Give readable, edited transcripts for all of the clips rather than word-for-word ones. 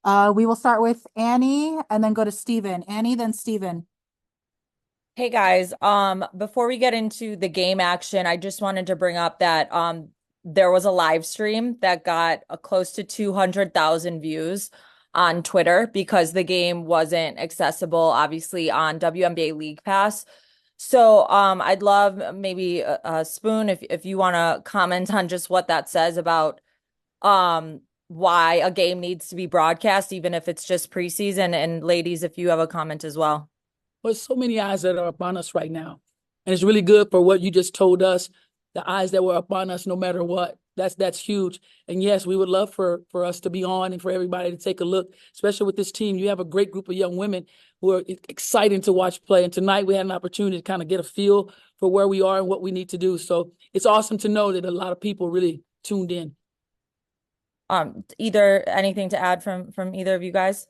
We will start with Annie and then go to Steven. Annie, then Steven. Hey guys, before we get into the game action, I just wanted to bring up that there was a live stream that got close to 200,000 views on Twitter because the game wasn't accessible, obviously, on WNBA League Pass. So I'd love maybe Spoon if you want to comment on just what that says about why a game needs to be broadcast, even if it's just preseason. And ladies, if you have a comment as well. There's so many eyes that are upon us right now. And it's really good for what you just told us, the eyes that were upon us no matter what. That's huge. And yes, we would love for us to be on and for everybody to take a look, especially with this team. You have a great group of young women who are exciting to watch play. And tonight we had an opportunity to kind of get a feel for where we are and what we need to do. So it's awesome to know that a lot of people really tuned in. Either anything to add from either of you guys?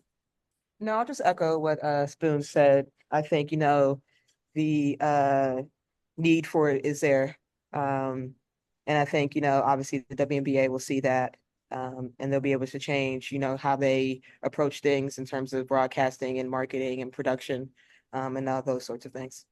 No, I'll just echo what Spoon said. I think, the need for it is there. And I think, obviously the WNBA will see that, and they'll be able to change, how they approach things in terms of broadcasting and marketing and production, and all those sorts of things.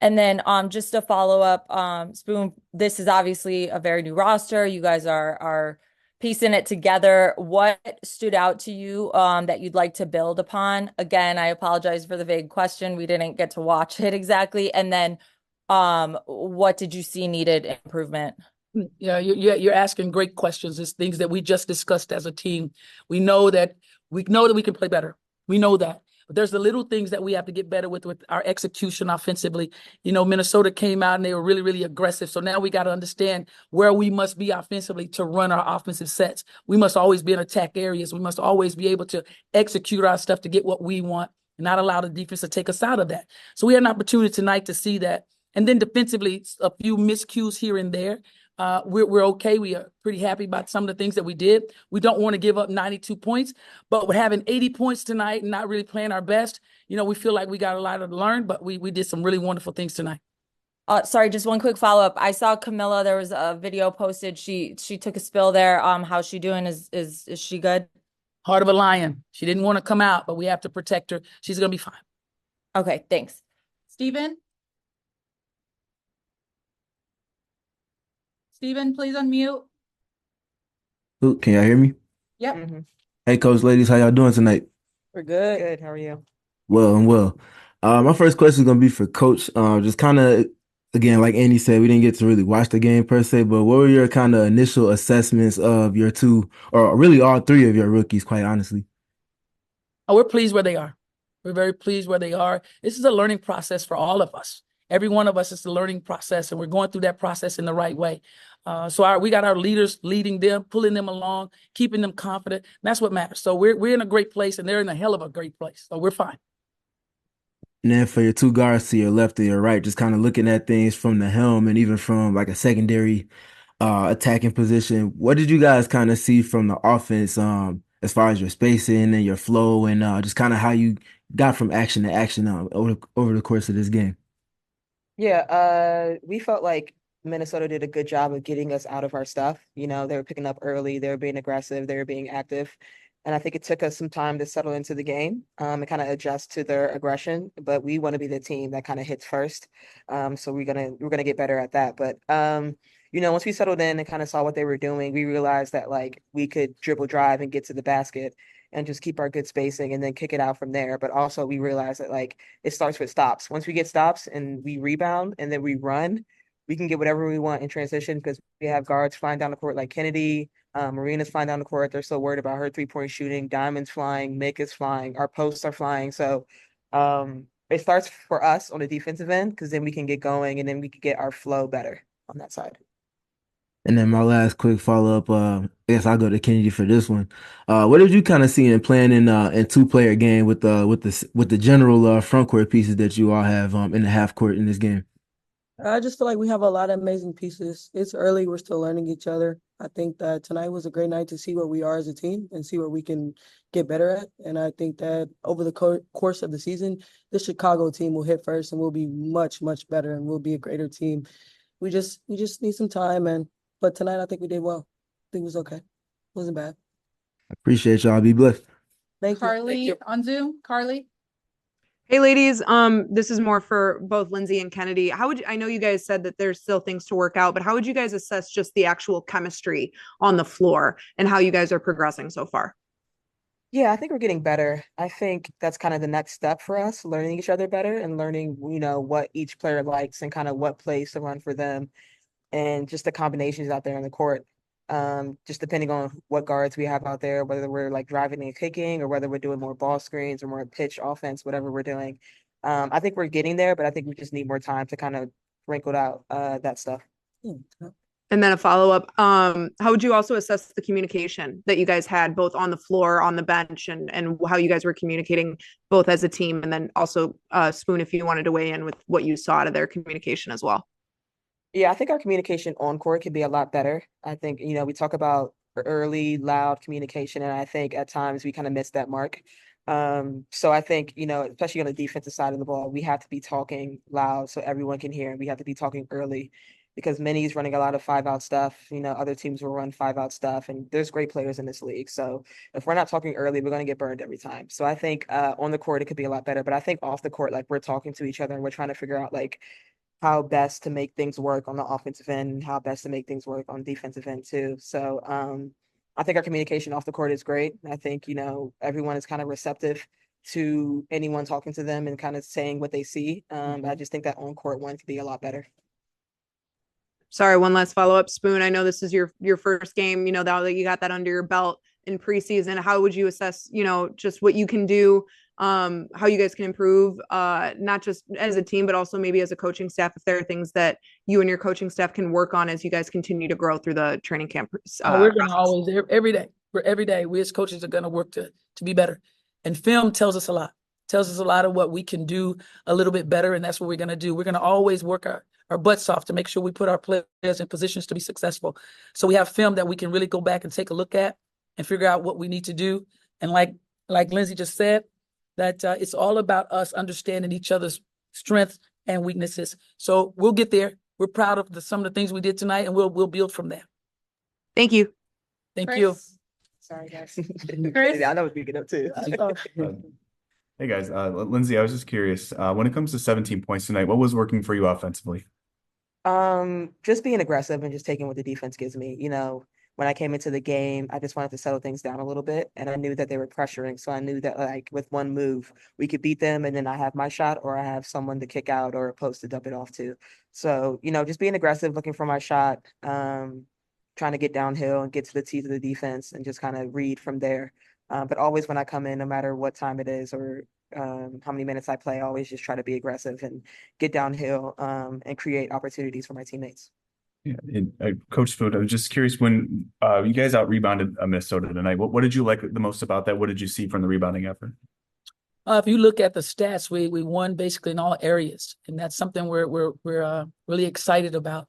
And then just to follow up, Spoon, this is obviously a very new roster. You guys are piecing it together. What stood out to you that you'd like to build upon? Again, I apologize for the vague question. We didn't get to watch it exactly. And then what did you see needed improvement? Yeah, you're asking great questions. It's things that we just discussed as a team. We know that we can play better. We know that. But there's the little things that we have to get better with our execution offensively. Minnesota came out and they were really, really aggressive. So now we got to understand where we must be offensively to run our offensive sets. We must always be in attack areas. We must always be able to execute our stuff to get what we want and not allow the defense to take us out of that. So we had an opportunity tonight to see that. And then defensively, a few miscues here and there. We're okay. We are pretty happy about some of the things that we did. We don't want to give up 92 points, but we're having 80 points tonight and not really playing our best. We feel like we got a lot to learn, but we did some really wonderful things tonight. Sorry, just one quick follow-up. I saw Kamilla, there was a video posted. She took a spill there. How's she doing? Is she good? Heart of a lion. She didn't want to come out, but we have to protect her. She's going to be fine. Okay, thanks. Steven? Steven, please unmute. Ooh, can y'all hear me? Yep. Mhm. Hey, coach, ladies, how y'all doing tonight? We're good. Good. How are you? Well and well. My first question is gonna be for Coach. Just kind of again, like Andy said, we didn't get to really watch the game per se, but what were your kind of initial assessments of your two, or really all three of your rookies, quite honestly? Oh, we're pleased where they are. We're very pleased where they are. This is a learning process for all of us. Every one of us is a learning process, and we're going through that process in the right way. We got our leaders leading them, pulling them along, keeping them confident. And that's what matters. So we're in a great place, and they're in a hell of a great place. So we're fine. And then for your two guards to your left and your right, just kind of looking at things from the helm and even from like a secondary attacking position, what did you guys kind of see from the offense as far as your spacing and your flow and just kind of how you got from action to action over the course of this game? Yeah, we felt like Minnesota did a good job of getting us out of our stuff. They were picking up early, they were being aggressive, they were being active. And I think it took us some time to settle into the game, and kind of adjust to their aggression. But we want to be the team that kind of hits first. So we're gonna get better at that. But once we settled in and kind of saw what they were doing, we realized that like we could dribble drive and get to the basket and just keep our good spacing and then kick it out from there. But also we realized that like it starts with stops. Once we get stops and we rebound and then we run, we can get whatever we want in transition because we have guards flying down the court like Kennedy. Marina's flying down the court. They're so worried about her 3-point shooting. Diamond's flying. Mick is flying. Our posts are flying. So it starts for us on the defensive end because then we can get going and then we can get our flow better on that side. And then my last quick follow-up, I guess I'll go to Kennedy for this one. What did you kind of see in playing in two-player game with the general front court pieces that you all have in the half court in this game? I just feel like we have a lot of amazing pieces. It's early. We're still learning each other. I think that tonight was a great night to see where we are as a team and see what we can get better at. And I think that over the course of the season, the Chicago team will hit first and we'll be much, much better and we'll be a greater team. We just need some time, but tonight I think we did well. I think it was okay. It wasn't bad. Appreciate y'all. Be blessed. Thank you. Carly on Zoom. Carly? Hey ladies, this is more for both Lindsay and Kennedy. I know you guys said that there's still things to work out, but how would you guys assess just the actual chemistry on the floor and how you guys are progressing so far? Yeah, I think we're getting better. I think that's kind of the next step for us, learning each other better and learning, what each player likes and kind of what plays to run for them and just the combinations out there on the court. Just depending on what guards we have out there, whether we're like driving and kicking or whether we're doing more ball screens or more pitch offense, whatever we're doing. I think we're getting there, but I think we just need more time to kind of wrinkle out that stuff. And then a follow-up, how would you also assess the communication that you guys had both on the floor, on the bench, and how you guys were communicating both as a team? And then also, Spoon, if you wanted to weigh in with what you saw out of their communication as well. Yeah, I think our communication on court could be a lot better. I think, we talk about early, loud communication, and I think at times we kind of miss that mark. So I think, especially on the defensive side of the ball, we have to be talking loud so everyone can hear, and we have to be talking early because Minnie's running a lot of 5-out stuff. Other teams will run 5-out stuff, and there's great players in this league. So if we're not talking early, we're going to get burned every time. So I think on the court, it could be a lot better, but I think off the court, like we're talking to each other and we're trying to figure out like how best to make things work on the offensive end and how best to make things work on the defensive end too. So I think our communication off the court is great. I think, everyone is kind of receptive to anyone talking to them and kind of saying what they see. I just think that on court one could be a lot better. Sorry, one last follow-up, Spoon. I know this is your first game, now that you got that under your belt in preseason. How would you assess, just what you can do, how you guys can improve, not just as a team, but also maybe as a coaching staff, if there are things that you and your coaching staff can work on as you guys continue to grow through the training camp? We're going to always, every day, we as coaches are going to work to be better. And film tells us a lot, of what we can do a little bit better. And that's what we're going to do. We're going to always work our butts off to make sure we put our players in positions to be successful. So we have film that we can really go back and take a look at and figure out what we need to do. And like Lindsay just said, that it's all about us understanding each other's strengths and weaknesses. So we'll get there. We're proud of some of the things we did tonight, and we'll build from there. Thank you. Thank Chris? you. Sorry, guys. Chris? I know it's picking up too. Hey guys, Lindsay, I was just curious, when it comes to 17 points tonight, what was working for you offensively? Just being aggressive and just taking what the defense gives me. When I came into the game, I just wanted to settle things down a little bit, and I knew that they were pressuring. So I knew that like with one move, we could beat them, and then I have my shot, or I have someone to kick out or a post to dump it off to. So, just being aggressive, looking for my shot, trying to get downhill and get to the teeth of the defense and just kind of read from there. But always when I come in, no matter what time it is or how many minutes I play, I always just try to be aggressive and get downhill and create opportunities for my teammates. Yeah, and Coach Spoon, I was just curious when you guys out rebounded Minnesota tonight. What did you like the most about that? What did you see from the rebounding effort? If you look at the stats, we won basically in all areas, and that's something we're really excited about.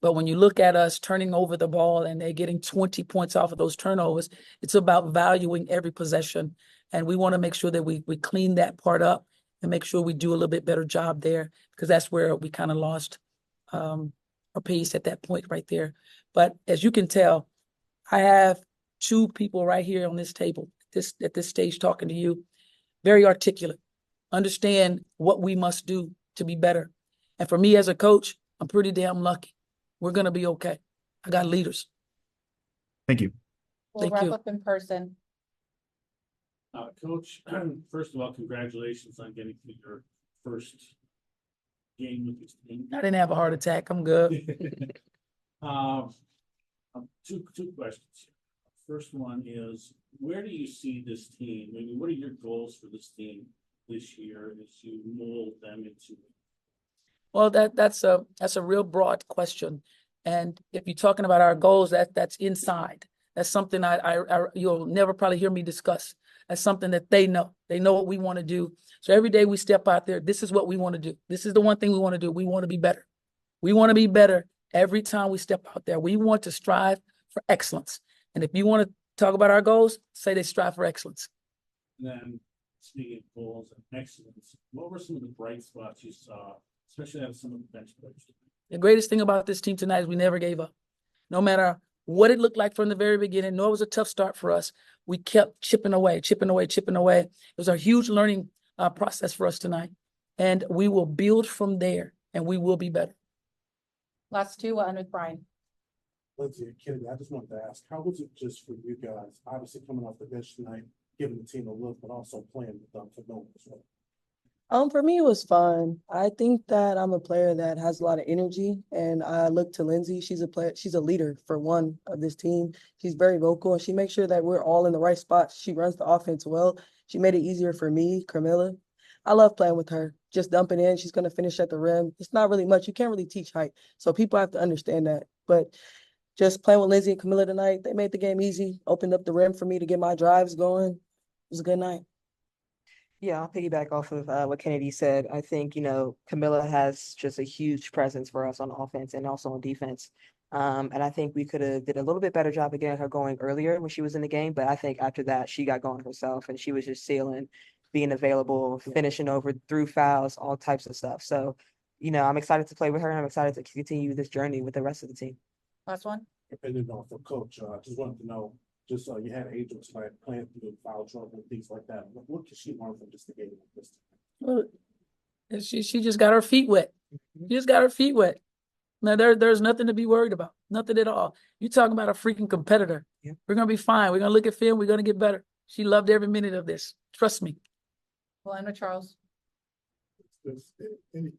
But when you look at us turning over the ball and they're getting 20 points off of those turnovers, it's about valuing every possession, and we want to make sure that we clean that part up and make sure we do a little bit better job there, because that's where we kind of lost our pace at that point right there. But as you can tell, I have two people right here on this table, at this stage talking to you, very articulate, understand what we must do to be better. And for me as a coach, I'm pretty damn lucky. We're going to be okay. I got leaders. Thank you. We'll Thank wrap you. up in person. Coach, first of all, congratulations on getting to your first game with this team. I didn't have a heart attack. I'm good. Two questions. First one is, where do you see this team? I mean, what are your goals for this team this year as you mold them into it? Well, that's a real broad question. And if you're talking about our goals, that's inside. That's something you'll never probably hear me discuss. That's something that they know. They know what we want to do. So every day we step out there, this is what we want to do. This is the one thing we want to do. We want to be better. We want to be better every time we step out there. We want to strive for excellence. And if you want to talk about our goals, say they strive for excellence. And then speaking of goals and excellence, what were some of the bright spots you saw, especially out of some of the bench players? The greatest thing about this team tonight is we never gave up. No matter what it looked like from the very beginning. No, it was a tough start for us. We kept chipping away, chipping away, chipping away. It was a huge learning process for us tonight. And we will build from there, and we will be better. Last two, we'll end with Brian. Lindsay and Kennedy, I just wanted to ask, how was it just for you guys, obviously coming off the bench tonight, giving the team a look, but also playing with them for no as well? For me, it was fun. I think that I'm a player that has a lot of energy, and I look to Lindsay. She's a player. She's a leader for one of this team. She's very vocal, and she makes sure that we're all in the right spots. She runs the offense well. She made it easier for me, Kamilla. I love playing with her. Just dumping in. She's going to finish at the rim. It's not really much. You can't really teach height, so people have to understand that. But just playing with Lindsay and Kamilla tonight, they made the game easy, opened up the rim for me to get my drives going. It was a good night. Yeah, I'll piggyback off of what Kennedy said. I think, Kamilla has just a huge presence for us on offense and also on defense. And I think we could have did a little bit better job of getting her going earlier when she was in the game. But I think after that, she got going herself and she was just sealing, being available, finishing over through fouls, all types of stuff. So, I'm excited to play with her and I'm excited to continue this journey with the rest of the team. Last one. Depending on for coach, just wanted to know, you had Angel tonight playing through foul trouble and things like that. What can she learn from just the game like this? Well, she just got her feet wet. She just got her feet wet. Now there's nothing to be worried about. Nothing at all. You talking about a freaking competitor. Yeah. We're gonna be fine. We're gonna look at film. We're gonna get better. She loved every minute of this. Trust me. We'll end with Charles. Anything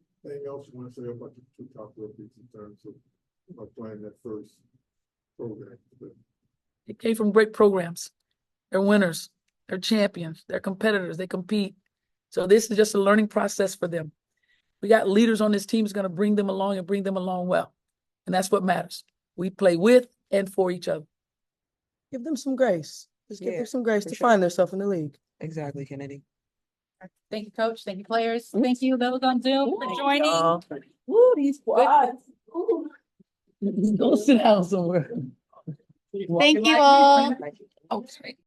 else you want to say about the two top rookies in terms of playing that first program? They came from great programs. They're winners. They're champions. They're competitors. They compete. So this is just a learning process for them. We got leaders on this team who's going to bring them along and bring them along well. And that's what matters. We play with and for each other. Give them some grace. Just give Yeah, them some grace for to sure. find themselves in the league. Exactly, Kennedy. Thank you, coach. Thank you, players. Thank you, those on Zoom, for joining. Woo, these squads. Go sit down somewhere. Thank you all. Oh, sorry.